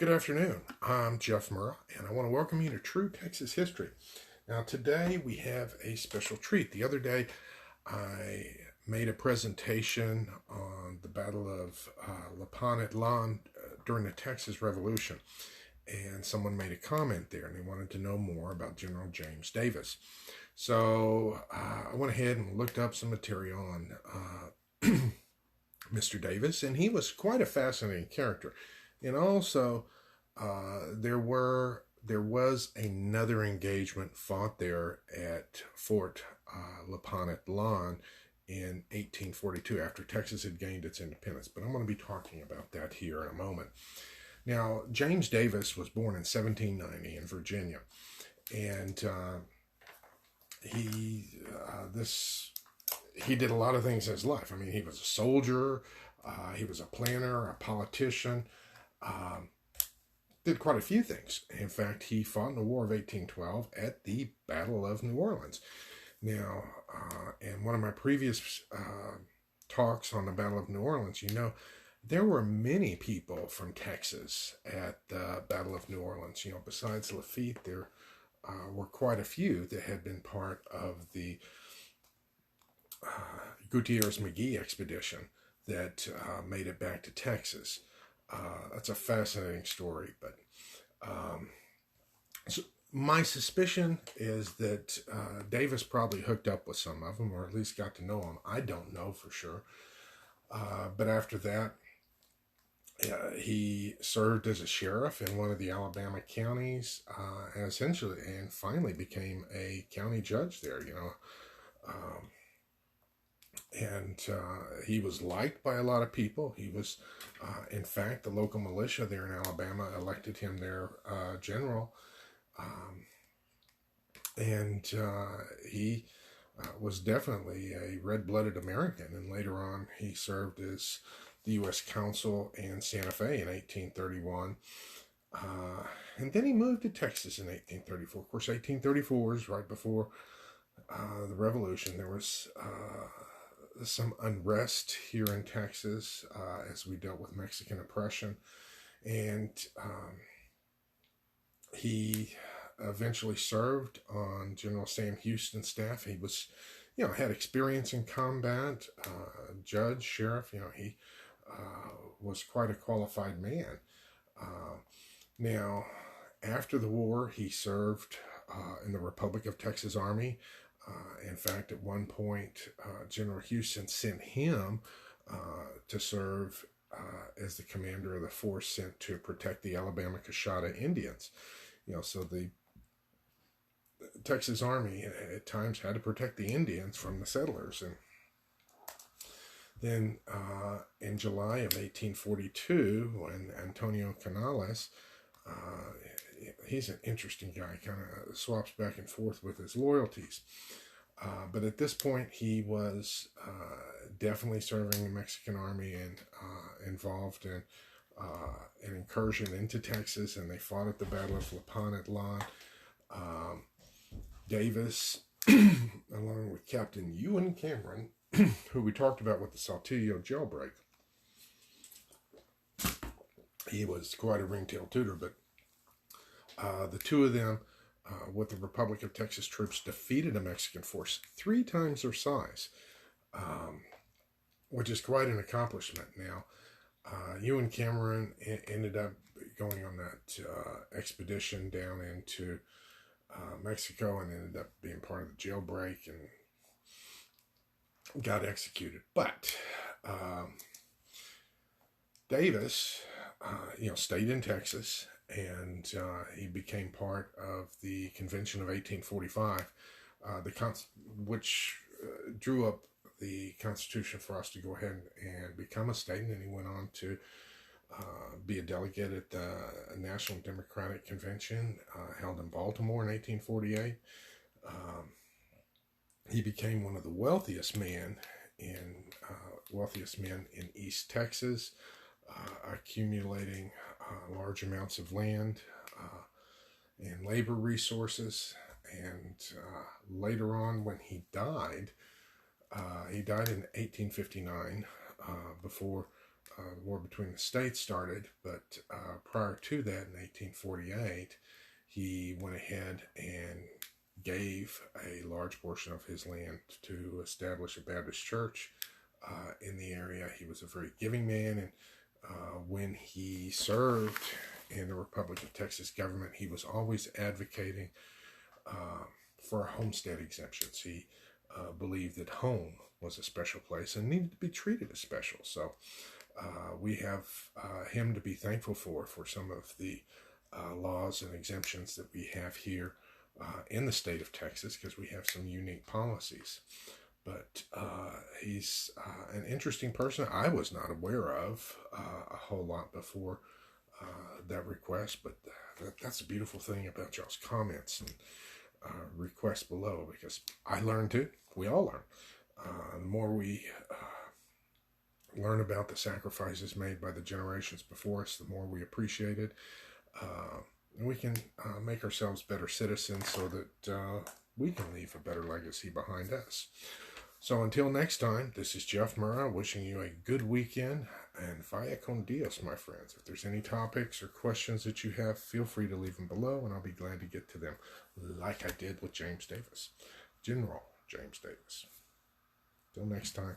Good afternoon. I'm Jeff Murrah, and I want to welcome you to True Texas History. Now, today we have a special treat. The other day, I made a presentation on the Battle of Lipantitlan during the Texas Revolution, and someone made a comment there, and they wanted to know more about General James Davis. So I went ahead and looked up some material on Mr. Davis, and he was quite a fascinating character. And also, there was another engagement fought there at Fort Lipantitlan in 1842 after Texas had gained its independence. But I'm going to be talking about that here in a moment. Now, James Davis was born in 1790 in Virginia, and he did a lot of things in his life. I mean, he was a soldier, he was a planner, a politician. Did quite a few things. In fact, he fought in the War of 1812 at the Battle of New Orleans. Now, in one of my previous talks on the Battle of New Orleans, there were many people from Texas at the Battle of New Orleans. Besides Lafitte, there were quite a few that had been part of the Gutierrez-McGee expedition that made it back to Texas. That's a fascinating story, but so my suspicion is that Davis probably hooked up with some of them, or at least got to know them. I don't know for sure. But after that, he served as a sheriff in one of the Alabama counties, and finally became a county judge there, and he was liked by a lot of people. He was, in fact, the local militia there in Alabama elected him their general. And he was definitely a red-blooded American. And later on, he served as the U.S. Consul in Santa Fe in 1831. And then he moved to Texas in 1834. Of course, 1834 was right before the Revolution. There was some unrest here in Texas as we dealt with Mexican oppression, and he eventually served on General Sam Houston's staff. He was, had experience in combat, judge, sheriff. He was quite a qualified man. Now, after the war, he served in the Republic of Texas Army. In fact, at one point, General Houston sent him to serve as the commander of the force sent to protect the Alabama Coshada Indians. So the Texas Army at times had to protect the Indians from the settlers. And then in July of 1842, when Antonio Canales, he's an interesting guy, kind of swaps back and forth with his loyalties. But at this point, he was definitely serving the Mexican army and involved in an incursion into Texas, and they fought at the Battle of Lipantitlan. Davis, along with Captain Ewan Cameron, who we talked about with the Saltillo jailbreak, he was quite a ringtail tutor, but the two of them, with the Republic of Texas troops, defeated a Mexican force 3 times their size, which is quite an accomplishment. Now, Ewan Cameron ended up going on that expedition down into Mexico and ended up being part of the jailbreak and got executed. But Davis, stayed in Texas, and he became part of the Convention of 1845, which drew up the Constitution for us to go ahead and become a state. And then he went on to be a delegate at the National Democratic Convention held in Baltimore in 1848. He became one of the wealthiest men in East Texas, accumulating large amounts of land and labor resources. And later on, when he died in 1859, before the war between the states started, but prior to that, in 1848, he went ahead and gave a large portion of his land to establish a Baptist church in the area. He was a very giving man, and when he served in the Republic of Texas government, he was always advocating for homestead exemptions. He believed that home was a special place and needed to be treated as special. So we have him to be thankful for some of the laws and exemptions that we have here in the state of Texas, because we have some unique policies. But he's an interesting person. I was not aware of a whole lot before that request, but that's a beautiful thing about y'all's comments and requests below, because I learn too. We all learn. The more we learn about the sacrifices made by the generations before us, the more we appreciate it. And we can make ourselves better citizens so that we can leave a better legacy behind us. So until next time, this is Jeff Murrah wishing you a good weekend, and vaya con Dios, my friends. If there's any topics or questions that you have, feel free to leave them below, and I'll be glad to get to them, like I did with James Davis, General James Davis. Till next time.